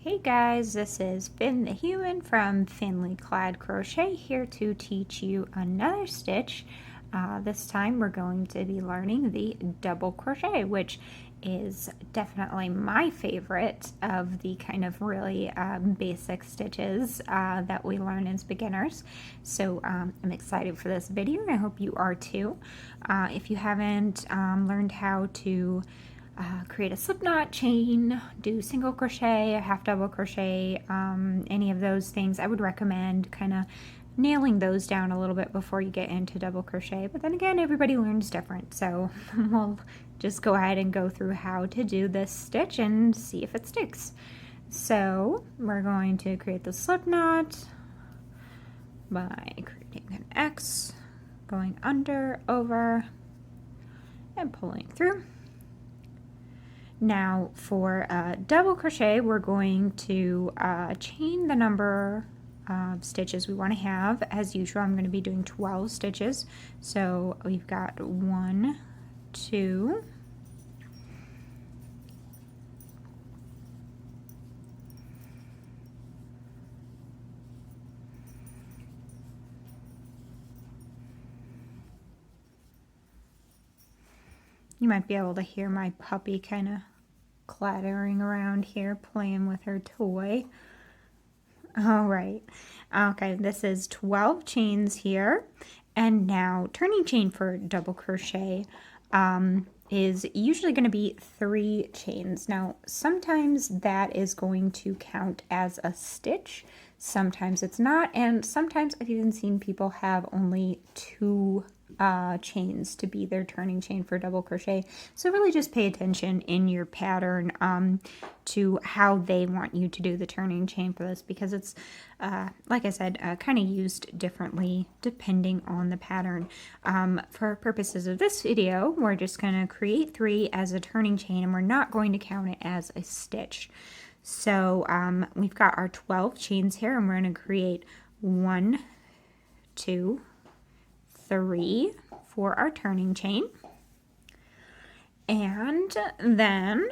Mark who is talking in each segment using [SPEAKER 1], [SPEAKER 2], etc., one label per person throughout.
[SPEAKER 1] Hey guys, this is Finn the Human from Finley Clad Crochet, here to teach you another stitch. This time we're going to be learning the double crochet, which is definitely my favorite of the kind of really basic stitches that we learn as beginners. So I'm excited for this video. I hope you are too. If you haven't learned how to create a slip knot, chain, do single crochet, a half double crochet, any of those things, I would recommend kind of nailing those down a little bit before you get into double crochet. But then again, everybody learns different, so we'll just go ahead and go through how to do this stitch and see if it sticks. So we're going to create the slip knot by creating an X, going under, over, and pulling through. Now for double crochet, we're going to chain the number of stitches we want to have. As usual, I'm going to be doing 12 stitches. So we've got 1, 2, 'You might be able to hear my puppy kind of clattering around here playing with her toy. All right, okay, this is 12 chains here, and now turning chain for double crochet is usually going to be 3 chains. Now sometimes that is going to count as a stitch, sometimes it's not, and sometimes I've even seen people have only 2 chains to be their turning chain for double crochet. So really just pay attention in your pattern to how they want you to do the turning chain for this, because it's like I said, kind of used differently depending on the pattern. For purposes of this video, we're just going to create 3 as a turning chain, and we're not going to count it as a stitch. So we've got our 12 chains here, and we're going to create 1, 2, 3 for our turning chain. And then,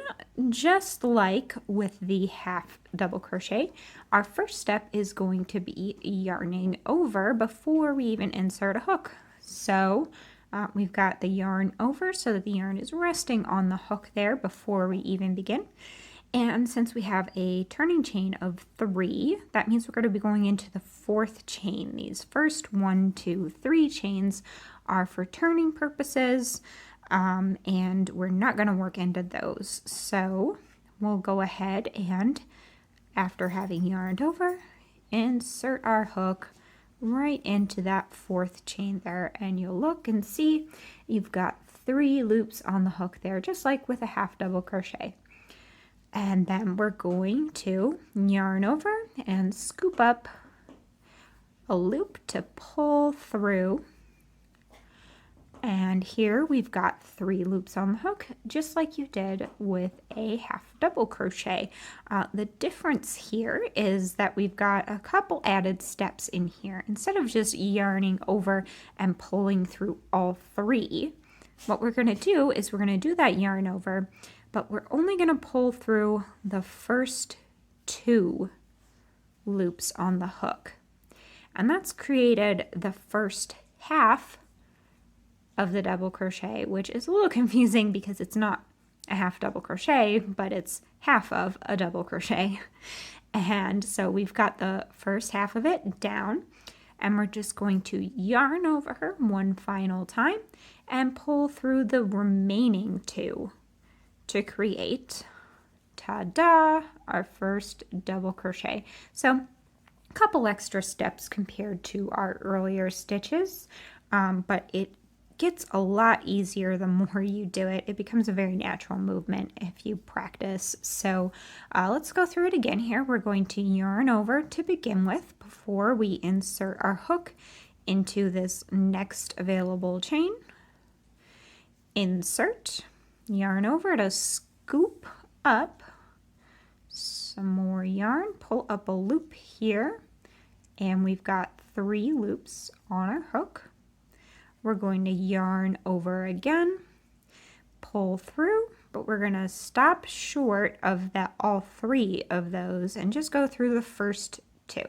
[SPEAKER 1] just like with the half double crochet, our first step is going to be yarning over before we even insert a hook. So we've got the yarn over so that the yarn is resting on the hook there before we even begin. And since we have a turning chain of 3, that means we're going to be going into the 4th chain. These first 1, 2, 3 chains are for turning purposes, and we're not going to work into those. So we'll go ahead and, after having yarned over, insert our hook right into that 4th chain there, and you'll look and see you've got 3 loops on the hook there, just like with a half double crochet. And then we're going to yarn over and scoop up a loop to pull through. And here we've got 3 loops on the hook, just like you did with a half double crochet. The difference here is that we've got a couple added steps in here. Instead of just yarning over and pulling through all 3, what we're going to do is we're going to do that yarn over, but we're only going to pull through the first 2 loops on the hook. And that's created the first half of the double crochet, which is a little confusing because it's not a half double crochet, but it's half of a double crochet. And so we've got the first half of it down, and we're just going to yarn over her one final time and pull through the remaining 2 to create, ta-da, our first double crochet. So a couple extra steps compared to our earlier stitches, but it gets a lot easier the more you do it. It becomes a very natural movement if you practice. So let's go through it again here. We're going to yarn over to begin with before we insert our hook into this next available chain. Insert, yarn over to scoop up some more yarn, pull up a loop here, and we've got 3 loops on our hook. We're going to yarn over again, pull through, but we're going to stop short of that all 3 of those and just go through the first 2.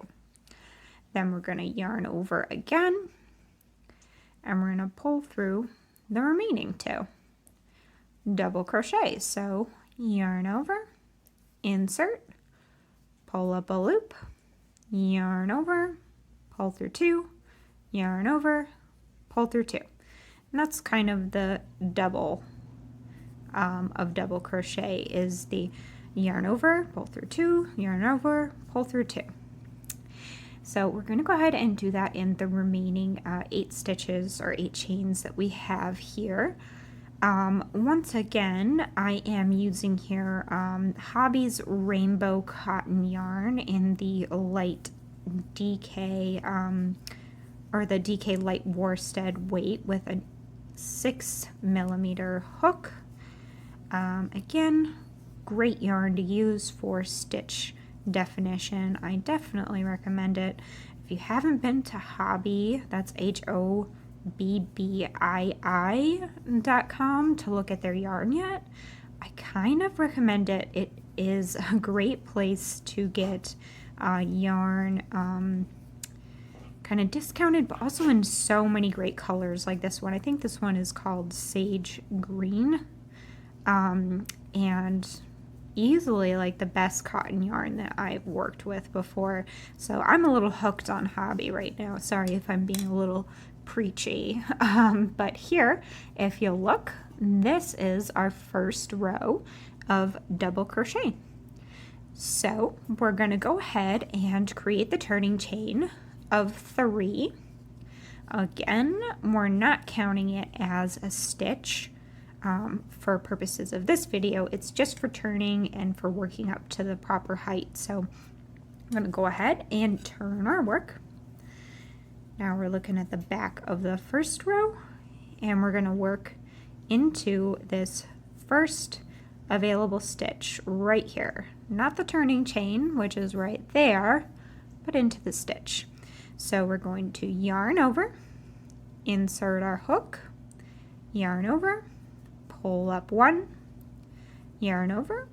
[SPEAKER 1] Then we're going to yarn over again, and we're going to pull through the remaining 2. Double crochet, so yarn over, insert, pull up a loop, yarn over, pull through 2, yarn over, pull through 2. And that's kind of the double of double crochet, is the yarn over, pull through 2, yarn over, pull through 2. So we're going to go ahead and do that in the remaining 8 stitches or 8 chains that we have here. Once again, I am using here Hobby's Rainbow Cotton Yarn in the light DK or the DK Light Worsted weight with a 6mm hook. Again, great yarn to use for stitch definition. I definitely recommend it. If you haven't been to Hobby, that's HOBBII.com, to look at their yarn yet, I kind of recommend it. It is a great place to get yarn kind of discounted, but also in so many great colors like this one. I think this one is called Sage Green, and easily like the best cotton yarn that I've worked with before. So I'm a little hooked on Hobby right now. Sorry if I'm being a little preachy, but here, if you'll look, this is our first row of double crochet. So we're going to go ahead and create the turning chain of 3. Again, we're not counting it as a stitch for purposes of this video. It's just for turning and for working up to the proper height. So I'm going to go ahead and turn our work. Now we're looking at the back of the first row, and we're going to work into this first available stitch right here. Not the turning chain, which is right there, but into the stitch. So we're going to yarn over, insert our hook, yarn over, pull up 1, yarn over,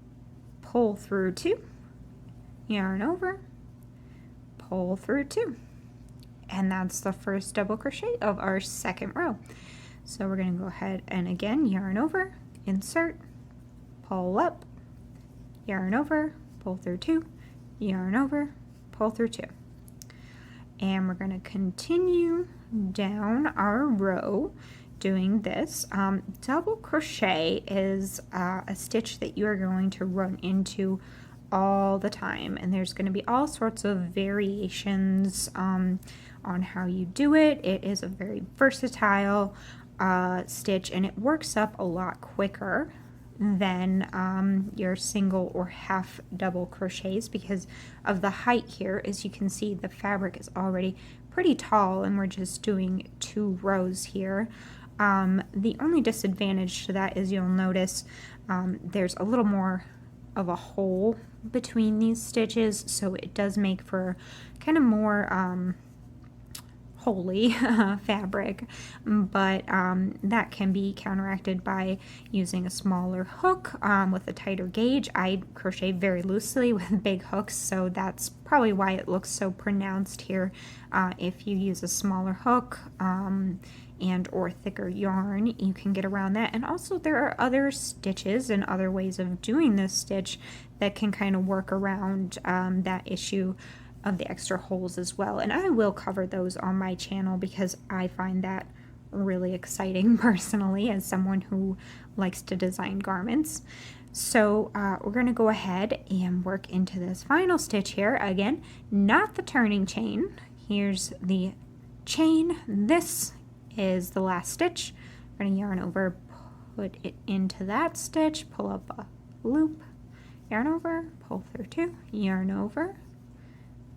[SPEAKER 1] pull through 2, yarn over, pull through 2. And that's the first double crochet of our second row. So we're going to go ahead and again yarn over, insert, pull up, yarn over, pull through 2, yarn over, pull through 2. And we're going to continue down our row doing this. Double crochet is a stitch that you're going to run into all the time, and there's going to be all sorts of variations on how you do it. It is a very versatile stitch, and it works up a lot quicker than your single or half double crochets because of the height here. As you can see, the fabric is already pretty tall, and we're just doing 2 rows here. The only disadvantage to that is you'll notice there's a little more of a hole between these stitches, so it does make for kind of more holy fabric, but that can be counteracted by using a smaller hook with a tighter gauge. I crochet very loosely with big hooks, so that's probably why it looks so pronounced here. If you use a smaller hook and or thicker yarn, you can get around that. And also there are other stitches and other ways of doing this stitch that can kind of work around that issue of the extra holes as well, and I will cover those on my channel because I find that really exciting personally as someone who likes to design garments. So we're going to go ahead and work into this final stitch here. Again, not the turning chain. Here's the chain. This is the last stitch. We're going to yarn over, put it into that stitch, pull up a loop, yarn over, pull through 2, yarn over,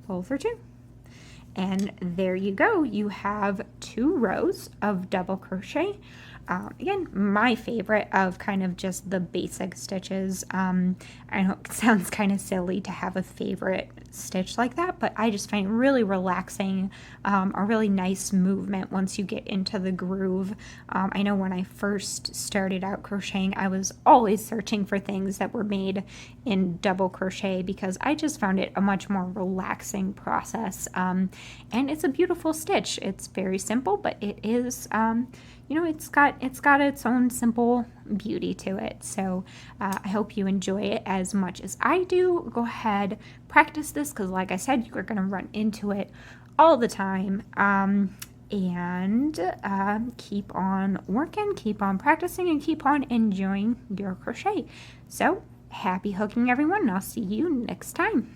[SPEAKER 1] pull through 2, and there you go. You have 2 rows of double crochet. Again, my favorite of kind of just the basic stitches. I know it sounds kind of silly to have a favorite stitch like that, but I just find it really relaxing, a really nice movement once you get into the groove. I know when I first started out crocheting, I was always searching for things that were made in double crochet because I just found it a much more relaxing process. And it's a beautiful stitch. It's very simple, but it is, you know, it's got its own simple beauty to it. So I hope you enjoy it as much as I do. Go ahead, practice this, because like I said, you are going to run into it all the time. And keep on working, keep on practicing, and keep on enjoying your crochet. So happy hooking, everyone, and I'll see you next time.